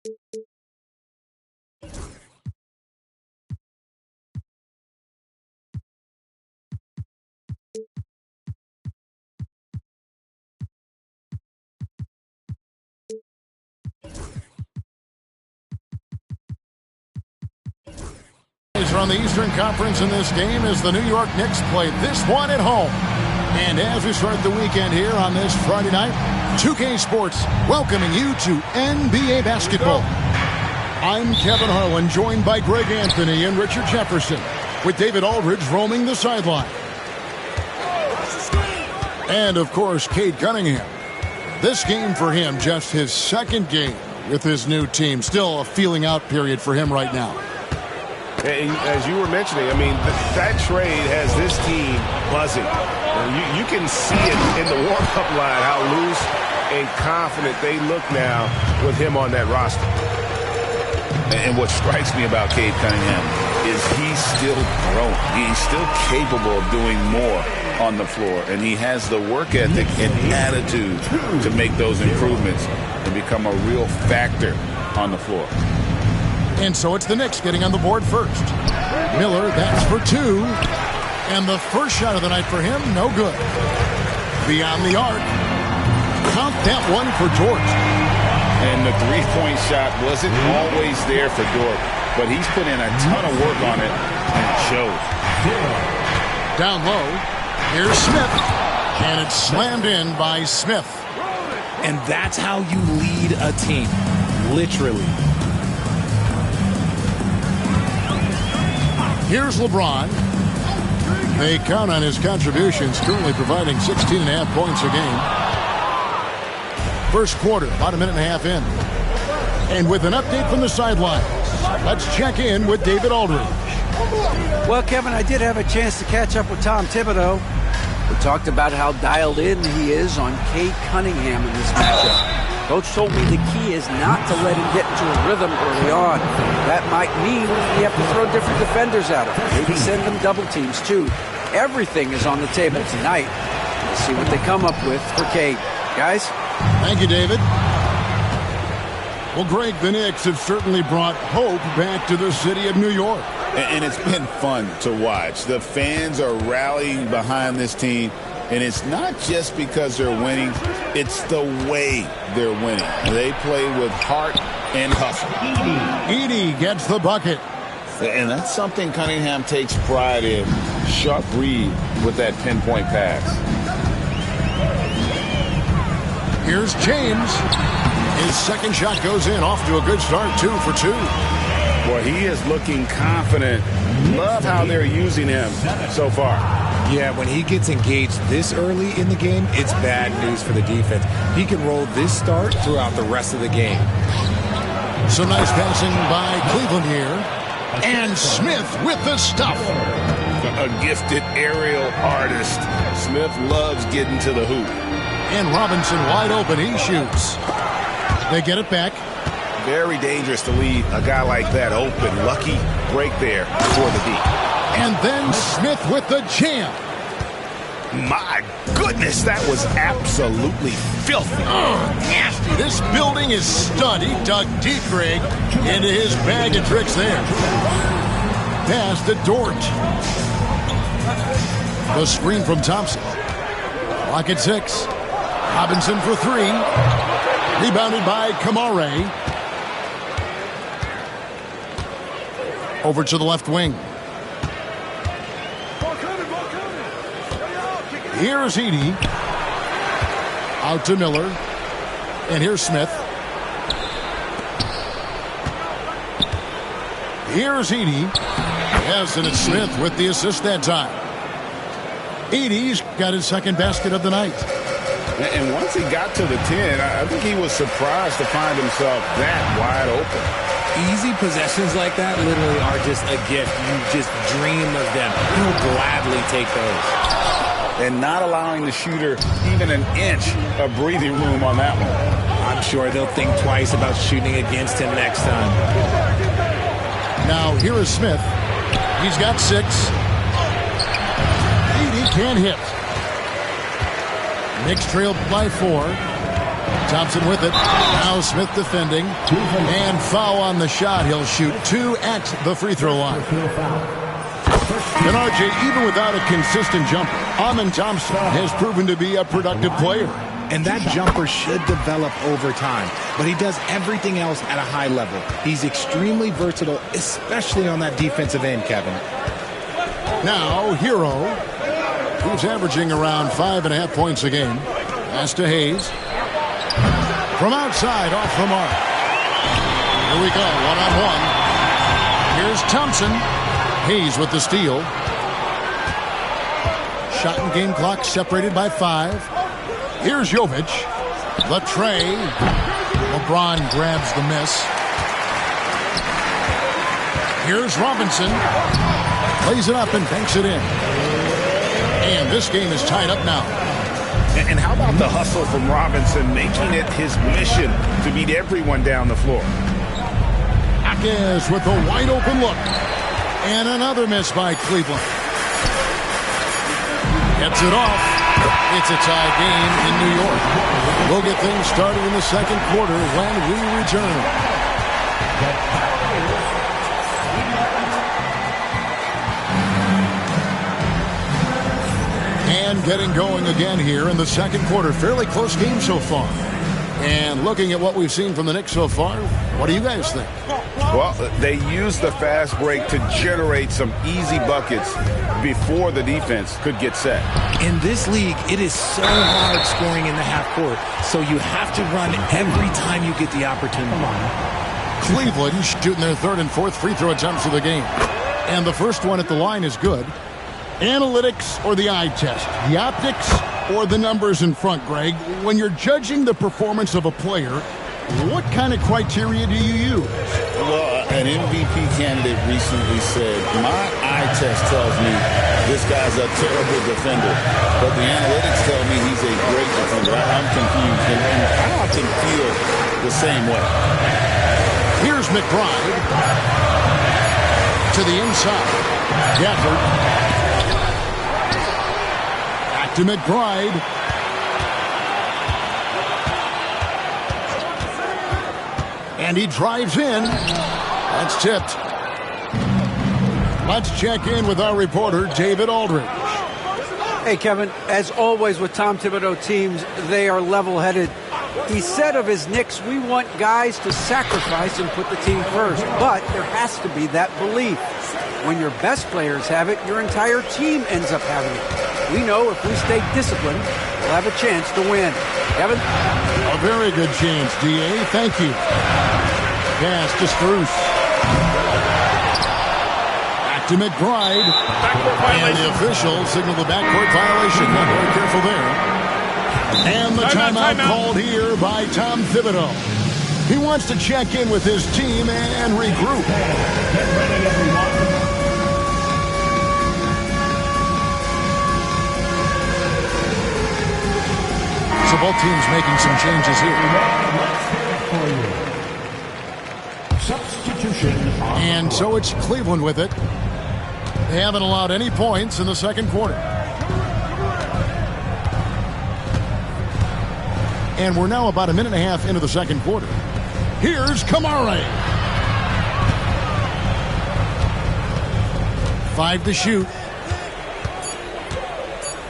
From the Eastern Conference in this game as the New York Knicks play this one at home. And as we start the weekend here on this Friday night, 2K Sports welcoming you to NBA basketball. I'm Kevin Harlan, joined by Greg Anthony and Richard Jefferson, with David Aldridge roaming the sideline. And, of course, Cade Cunningham. This game for him, just his second game with his new team. Still a feeling out period for him right now. As you were mentioning, I mean, that trade has this team buzzing. You can see it in the warm-up line, how loose and confident they look now with him on that roster. And what strikes me about Cade Cunningham is he's still growing. He's still capable of doing more on the floor. And he has the work ethic and attitude to make those improvements and become a real factor on the floor. And so it's the Knicks getting on the board first. Miller, that's for two. And the first shot of the night for him, no good. Beyond the arc. Count that one for Dort. And the three-point shot wasn't always there for Dort, but he's put in a ton of work on it, and it shows. Down low, here's Smith. And it's slammed in by Smith. And that's how you lead a team, literally. Here's LeBron. They count on his contributions, currently providing 16.5 points a game. First quarter, about a minute and a half in. And with an update from the sidelines, let's check in with David Aldridge. Well, Kevin, I did have a chance to catch up with Tom Thibodeau. We talked about how dialed in he is on Cade Cunningham in this matchup. Coach told me the key is not to let him get into a rhythm early on. That might mean you have to throw different defenders at him. Maybe send them double teams, too. Everything is on the table tonight. Let's see what they come up with for Cade. Guys? Thank you, David. Well, Greg, the Knicks have certainly brought hope back to the city of New York. And it's been fun to watch. The fans are rallying behind this team. And it's not just because they're winning, it's the way they're winning. They play with heart and hustle. Edey gets the bucket. And that's something Cunningham takes pride in. Sharp read with that pinpoint pass. Here's James. His second shot goes in, off to a good start, 2 for 2. Boy, he is looking confident. Love how they're using him so far. Yeah, when he gets engaged this early in the game, it's bad news for the defense. He can roll this start throughout the rest of the game. Some nice passing by Cleveland here. And Smith with the stuff. A gifted aerial artist. Smith loves getting to the hoop. And Robinson wide open. He shoots. They get it back. Very dangerous to leave a guy like that open. Lucky break there for the D. And then Smith with the jam. My goodness, that was absolutely filthy. Nasty. This building is stud. He dug deep, Greg, into his bag of tricks there. Pass to Dort. The screen from Thompson. Clock at 6. Robinson for 3. Rebounded by Kamare. Over to the left wing. Here's Edey. Out to Miller. And here's Smith. Here's Edey. Yes, and it's Smith with the assist that time. Edey's got his second basket of the night. And once he got to the 10, I think he was surprised to find himself that wide open. Easy possessions like that literally are just a gift. You just dream of them. He'll gladly take those. And not allowing the shooter even an inch of breathing room on that one. I'm sure they'll think twice about shooting against him next time. Now, here is Smith. He's got 6. Edey can't hit. Knicks trailed by 4. Thompson with it. Now Smith defending. And foul on the shot. He'll shoot 2 at the free throw line. And RJ, even without a consistent jumper, Amen Thompson has proven to be a productive player. And that jumper should develop over time. But he does everything else at a high level. He's extremely versatile, especially on that defensive end, Kevin. Now, Hero, who's averaging around 5.5 points a game. Pass to Hayes. From outside, off the mark. Here we go, one-on-one. Here's Thompson. Hayes with the steal. Shot and game clock separated by 5. Here's Jovic. The tray. LeBron grabs the miss. Here's Robinson. Plays it up and banks it in. And this game is tied up now. And how about the hustle from Robinson, making it his mission to beat everyone down the floor? Akez with a wide open look. And another miss by Cleveland. Gets it off. It's a tie game in New York. We'll get things started in the second quarter when we return. And getting going again here in the second quarter. Fairly close game so far. And looking at what we've seen from the Knicks so far, what do you guys think? Well, they used the fast break to generate some easy buckets before the defense could get set. In this league, it is so hard scoring in the half court, so you have to run every time you get the opportunity. Cleveland shooting their third and fourth free throw attempts of the game. And the first one at the line is good. Analytics or the eye test? The optics or the numbers in front, Greg? When you're judging the performance of a player, what kind of criteria do you use? Well, an MVP candidate recently said, my eye test tells me this guy's a terrible defender, but the analytics tell me he's a great defender. I'm confused, and I often feel the same way. Here's McBride to the inside. Gafford. Back to McBride. And he drives in. That's tipped. Let's check in with our reporter, David Aldridge. Hey, Kevin, as always with Tom Thibodeau teams, they are level-headed. He said of his Knicks, we want guys to sacrifice and put the team first. But there has to be that belief. When your best players have it, your entire team ends up having it. We know if we stay disciplined, we'll have a chance to win. Kevin? A very good chance, D.A. Thank you. Pass to Strus. Back to McBride. And the official signaled the backcourt violation. Not very careful there. And the timeout called here by Tom Thibodeau. He wants to check in with his team and regroup. So both teams making some changes here. Substitution. And so it's Cleveland with it. They haven't allowed any points in the second quarter. And we're now about a minute and a half into the second quarter. Here's Kamara. 5 to shoot.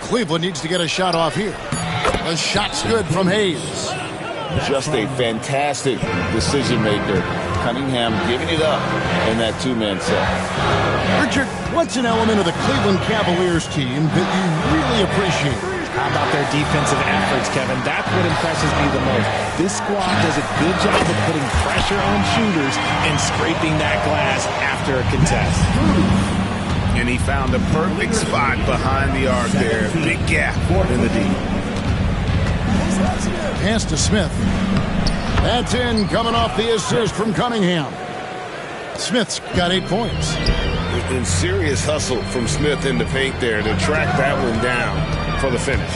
Cleveland needs to get a shot off here. The shot's good from Hayes. Just a fantastic decision maker. Cunningham giving it up in that two-man set. Richard, what's an element of the Cleveland Cavaliers team that you really appreciate? How about their defensive efforts, Kevin? That's what impresses me the most. This squad does a good job of putting pressure on shooters and scraping that glass after a contest. And he found a perfect spot behind the arc there. Big gap in the D. Pass to Smith. That's in, coming off the assist from Cunningham. Smith's got 8 points. And serious hustle from Smith in the paint there to track that one down for the finish.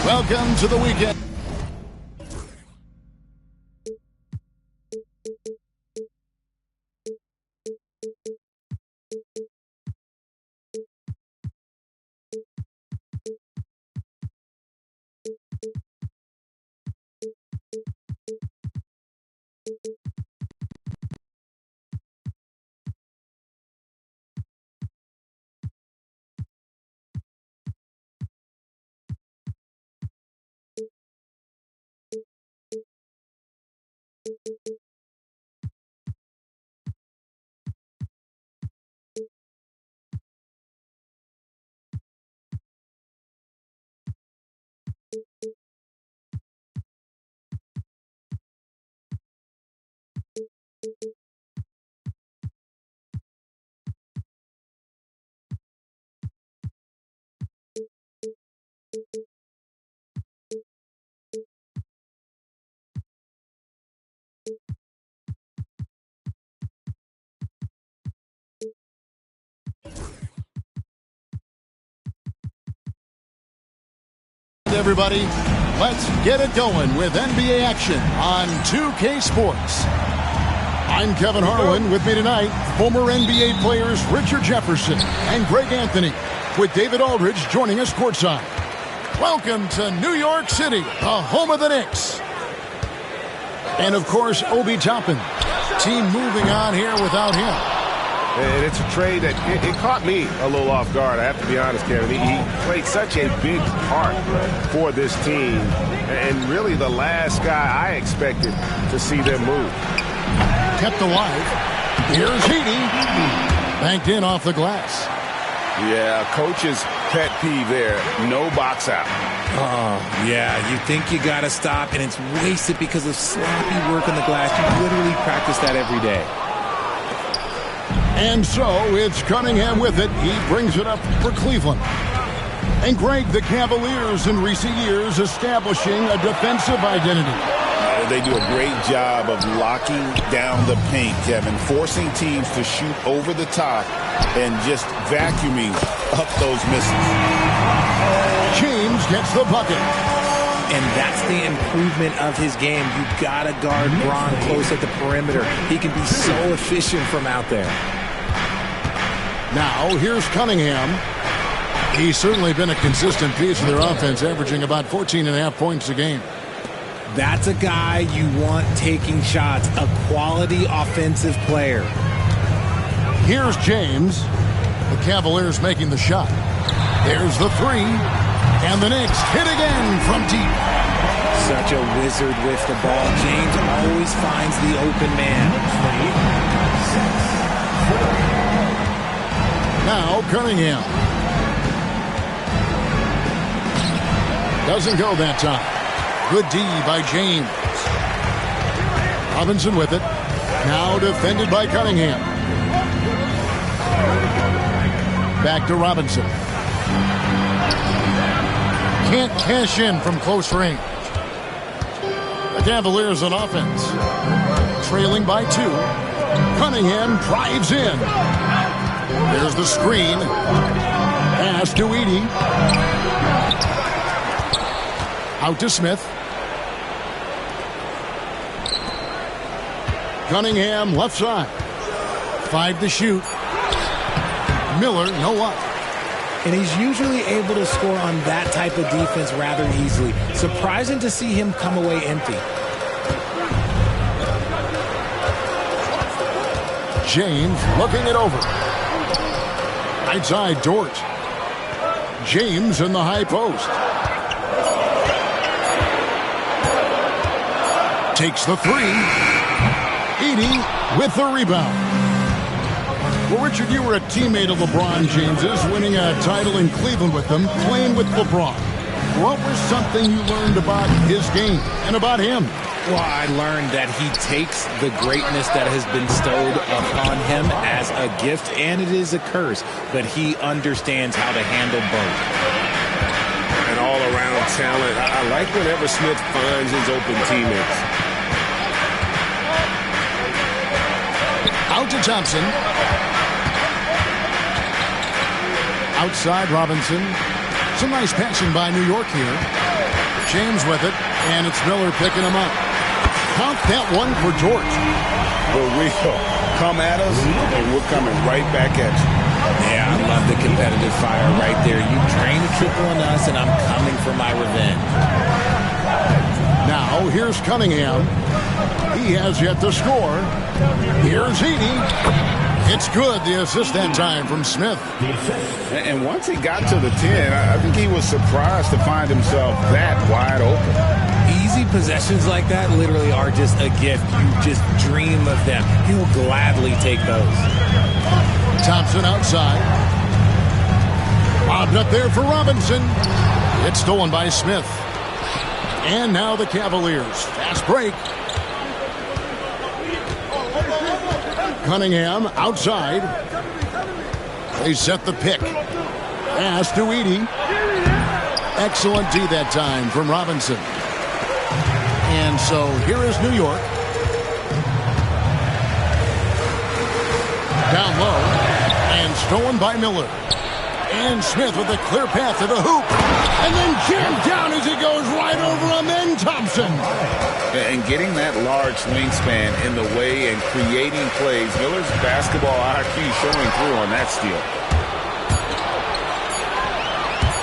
Welcome to the weekend. Everybody, let's get it going with NBA action on 2K Sports. I'm Kevin Harlan. With me tonight, former NBA players Richard Jefferson and Greg Anthony, with David Aldridge joining us courtside. Welcome to New York City, the home of the Knicks. And of course, Obi Toppin. Team moving on here without him. And it's a trade that it caught me a little off guard, I have to be honest, Kevin. He played such a big part for this team, and really the last guy I expected to see them move. Kept alive. Here's Heaney. Banked in off the glass. Yeah, coach's pet peeve there. No box out. Oh, yeah, you think you got to stop, and it's wasted because of sloppy work on the glass. You literally practice that every day. And so it's Cunningham with it. He brings it up for Cleveland. And Greg, the Cavaliers in recent years establishing a defensive identity. They do a great job of locking down the paint, Kevin, forcing teams to shoot over the top and just vacuuming up those misses. James gets the bucket. And that's the improvement of his game. You've got to guard Bron close at the perimeter. He can be so efficient from out there. Now, here's Cunningham. He's certainly been a consistent piece of their offense, averaging about 14.5 points a game. That's a guy you want taking shots, a quality offensive player. Here's James. The Cavaliers making the shot. There's the three. And the Knicks hit again from deep. Such a wizard with the ball. James always finds the open man. Now Cunningham. Doesn't go that time. Good D by James. Robinson with it. Now defended by Cunningham. Back to Robinson. Can't cash in from close range. The Cavaliers on offense. Trailing by 2. Cunningham drives in. There's the screen. Pass to Edey. Out to Smith. Cunningham left side. 5 to shoot. Miller, no luck. And he's usually able to score on that type of defense rather easily. Surprising to see him come away empty. James looking it over. Right side, Dort. James in the high post. Takes the three. Edey with the rebound. Well, Richard, you were a teammate of LeBron James's, winning a title in Cleveland with him, playing with LeBron. What was something you learned about his game and about him? Well, I learned that he takes the greatness that has been bestowed upon him as a gift, and it is a curse, but he understands how to handle both. An all-around talent. I like whenever Smith finds his open teammates. Out to Thompson. Outside Robinson. Some nice passing by New York here. James with it, and it's Miller picking him up. Count that one for George. For real. Come at us, and we're coming right back at you. Yeah, I love the competitive fire right there. You drain a triple on us, and I'm coming for my revenge. Now, here's Cunningham. He has yet to score. Here's Edey. It's good, the assist that time from Smith. And once he got to the 10, I think he was surprised to find himself that wide open. Easy possessions like that literally are just a gift. You just dream of them. He'll gladly take those. Thompson outside. Lobbed up there for Robinson. It's stolen by Smith. And now the Cavaliers. Fast break. Cunningham outside. They set the pick. Pass to Edey. Excellent D that time from Robinson. And so here is New York. Down low. And stolen by Miller. And Smith with a clear path to the hoop. And then jammed down as he goes right over him. And Thompson. And getting that large wingspan in the way and creating plays, Miller's basketball IQ showing through on that steal.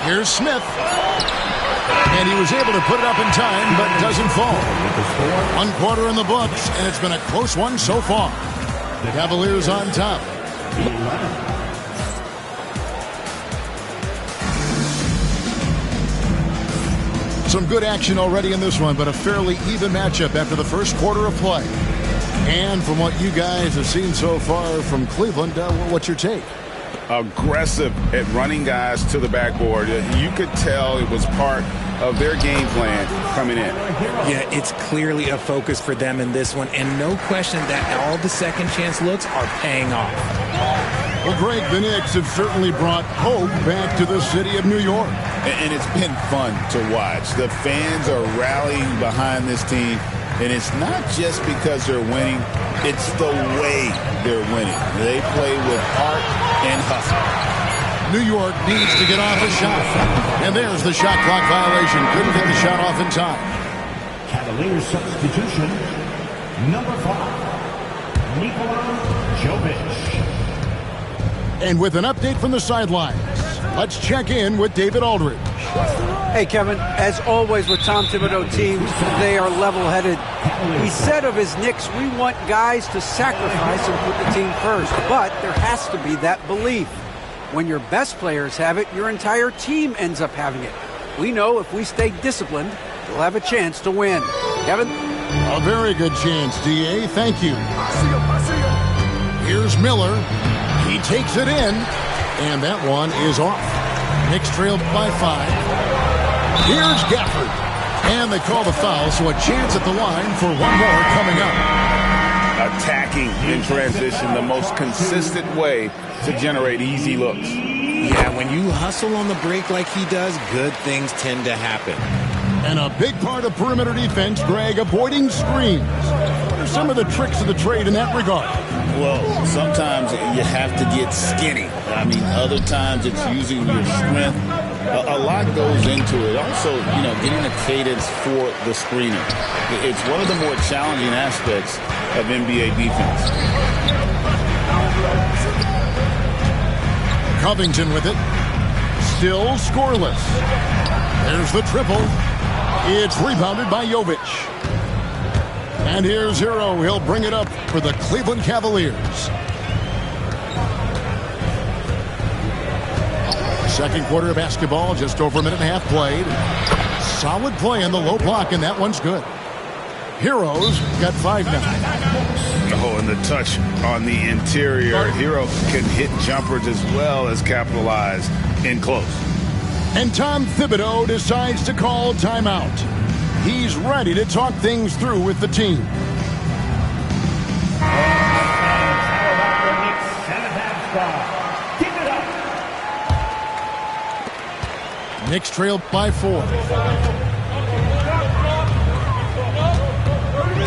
Here's Smith. And he was able to put it up in time, but doesn't fall. 1 quarter in the books, and it's been a close one so far. The Cavaliers on top. Some good action already in this one, but a fairly even matchup after the first quarter of play. And from what you guys have seen so far from Cleveland, what's your take? Aggressive at running guys to the backboard. You could tell it was part of their game plan coming in. Yeah, it's clearly a focus for them in this one, and no question that all the second chance looks are paying off. Well, Greg, the Knicks have certainly brought hope back to the city of New York. And it's been fun to watch. The fans are rallying behind this team, and it's not just because they're winning, it's the way they're winning. They play with heart and hustle. New York needs to get off a shot. And there's the shot clock violation. Couldn't get the shot off in time. Cavaliers substitution, number 5, Nikola Jovic. And with an update from the sidelines, let's check in with David Aldridge. Hey, Kevin, as always with Tom Thibodeau teams, they are level-headed. He said of his Knicks, we want guys to sacrifice and put the team first. But there has to be that belief. When your best players have it, your entire team ends up having it. We know if we stay disciplined, we'll have a chance to win. Kevin? A very good chance, D.A. Thank you. Here's Miller. He takes it in, and that one is off. Knicks trailed by 5. Here's Gafford. And they call the foul, so a chance at the line for one more coming up. Attacking in transition, the most consistent way to generate easy looks. Yeah, when you hustle on the break like he does, good things tend to happen. And a big part of perimeter defense, Greg, avoiding screens. What are some of the tricks of the trade in that regard? Well, sometimes you have to get skinny. I mean, other times it's using your strength. A lot goes into it. Also, getting a cadence for the screening. It's one of the more challenging aspects of NBA defense. Covington with it. Still scoreless. There's the triple. It's rebounded by Jovic. And here's Hero. He'll bring it up for the Cleveland Cavaliers. Second quarter of basketball, just over a minute and a half played. Solid play in the low block, and that one's good. Heroes got 5 now. Oh, and the touch on the interior. Hero can hit jumpers as well as capitalize in close. And Tom Thibodeau decides to call timeout. He's ready to talk things through with the team. Knicks trailed by 4.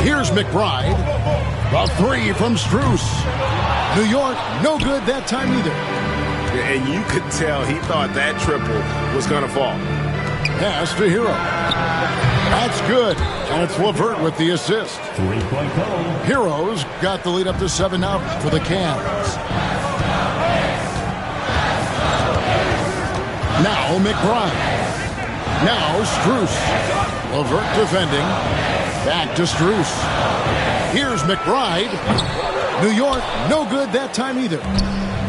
Here's McBride. A 3 from Strus. New York, no good that time either. And you could tell he thought that triple was going to fall. Pass to Hero. That's good. And it's LeVert with the assist. 3-point goal. Heroes got the lead up to 7 now for the Cavs. Now McBride. Now Strus. LeVert defending. Back to Strus. Here's McBride. New York, no good that time either.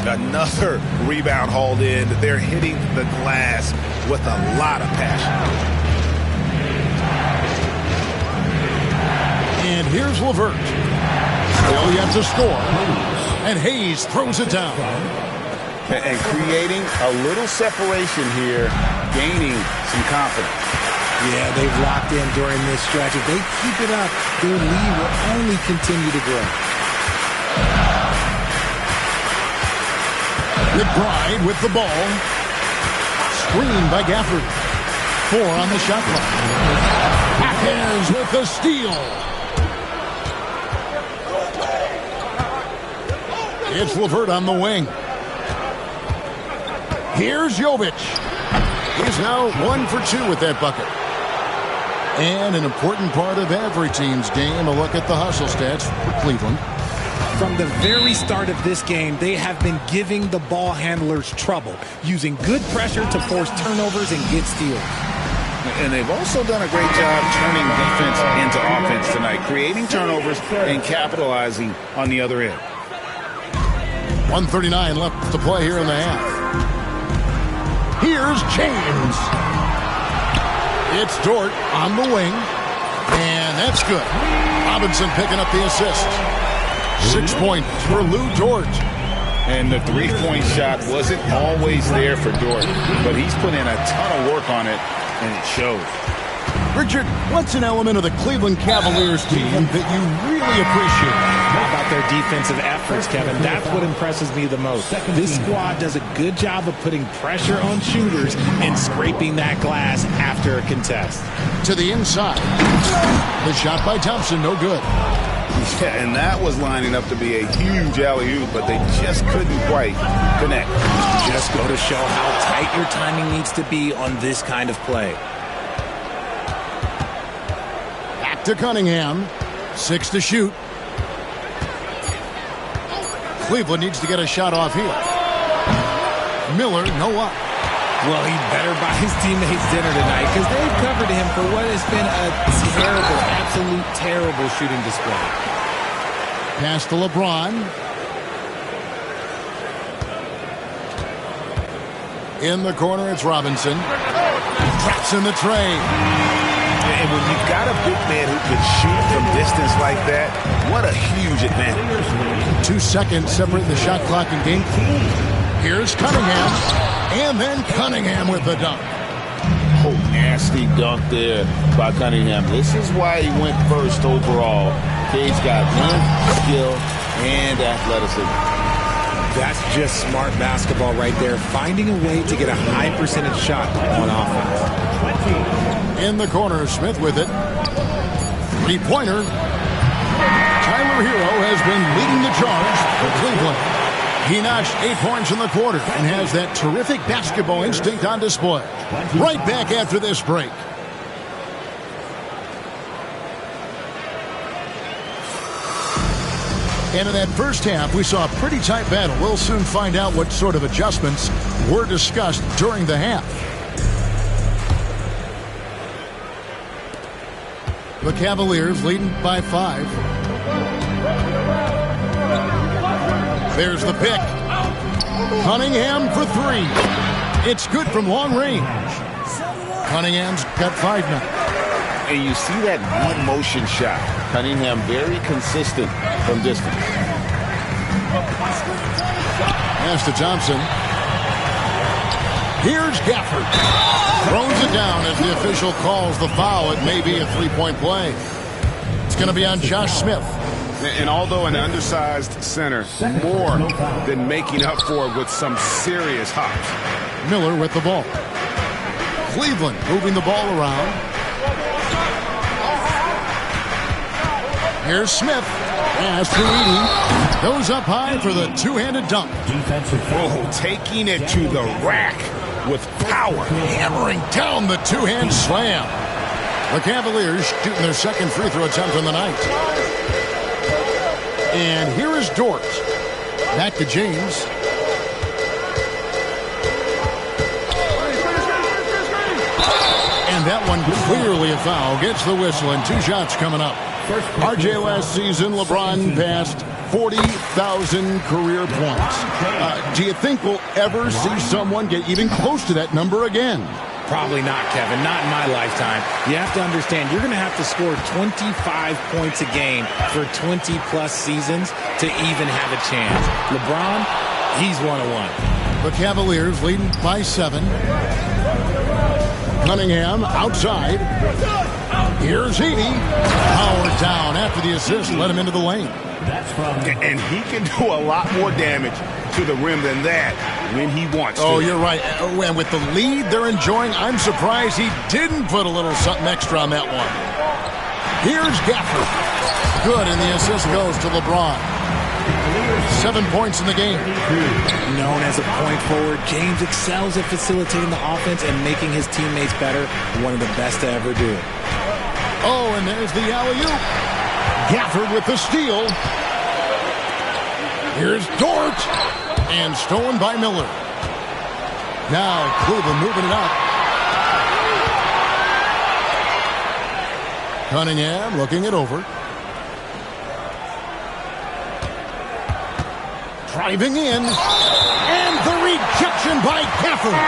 Another rebound hauled in. They're hitting the glass with a lot of passion. And here's LeVert. Still yet to score. And Hayes throws it down. And creating a little separation here, gaining some confidence. Yeah, they've locked in during this stretch. If they keep it up, their lead will only continue to grow. McBride with the ball. Screened by Gafford. 4 on the shot clock. Packers with the steal. It's LeVert on the wing. Here's Jovic. He's now 1 for 2 with that bucket. And an important part of every team's game, a look at the hustle stats for Cleveland. From the very start of this game, they have been giving the ball handlers trouble, using good pressure to force turnovers and get steals. And they've also done a great job turning defense into offense tonight, creating turnovers and capitalizing on the other end. 1:39 left to play here in the half. Here's James. It's Dort on the wing. And that's good. Robinson picking up the assist. 6 points for Lou Dort. And the three-point shot wasn't always there for Dort, but he's put in a ton of work on it, and it shows. Richard, what's an element of the Cleveland Cavaliers team that you really appreciate? How about their defensive efforts, Kevin? That's what impresses me the most. This squad does a good job of putting pressure on shooters and scraping that glass after a contest. To the inside. The shot by Thompson, no good. Yeah, and that was lining up to be a huge alley-oop, but they just couldn't quite connect. Just go to show how tight your timing needs to be on this kind of play. Back to Cunningham. 6 to shoot. Cleveland needs to get a shot off here. Miller, no up. Well, he better buy his teammates dinner tonight because they've covered him for what has been a terrible, absolute terrible shooting display. Pass to LeBron. In the corner, it's Robinson. Traps in the tray. And when you've got a big man who can shoot from distance like that, what a huge advantage. 2 seconds separate the shot clock and game. Here's Cunningham. And then Cunningham with the dunk. Oh, nasty dunk there by Cunningham. This is why he went first overall. Cade's got length, skill, and athleticism. That's just smart basketball right there, finding a way to get a high percentage shot on offense. In the corner, Smith with it. 3-pointer. Tyler Hero has been leading the charge for Cleveland. He notched 8 points in the quarter and has that terrific basketball instinct on display. Right back after this break. And in that first half, we saw a pretty tight battle. We'll soon find out what sort of adjustments were discussed during the half. The Cavaliers leading by 5. There's the pick. Cunningham for 3. It's good from long range. Cunningham's got 5 now. And you see that one-motion shot. Cunningham very consistent from distance. Pass to Thompson. Here's Gafford. Throws it down as the official calls the foul. It may be a 3-point play. It's going to be on Josh Smith. And although an undersized center, more than making up for it with some serious hops. Miller with the ball. Cleveland moving the ball around. Here's Smith. Pass to Edey. Goes up high for the two-handed dunk. Oh, taking it to the rack. with power. Hammering down the two-hand slam. The Cavaliers shooting their second free throw attempt on the night. And here is Dort. Back to James. And that one clearly a foul. Gets the whistle and 2 shots coming up. RJ last season, LeBron passed 40,000 career points. Do you think we'll ever see someone get even close to that number again? Probably not, Kevin. Not in my lifetime. You have to understand, you're going to have to score 25 points a game for 20-plus seasons to even have a chance. LeBron, he's 1-1. The Cavaliers leading by 7. Cunningham outside. Here's Edey. Powered down after the assist. Let him into the lane. And he can do a lot more damage to the rim than that when he wants to. Oh, you're right. And with the lead they're enjoying, I'm surprised he didn't put a little something extra on that one. Here's Gafford. Good, and the assist goes to LeBron. 7 points in the game. Known as a point forward, James excels at facilitating the offense and making his teammates better. One of the best to ever do it. Oh, and there's the alley-oop. Gafford with the steal. Here's Dort. And stolen by Miller. Now Cleveland moving it up. Cunningham looking it over. Driving in. And the rejection by Gafford.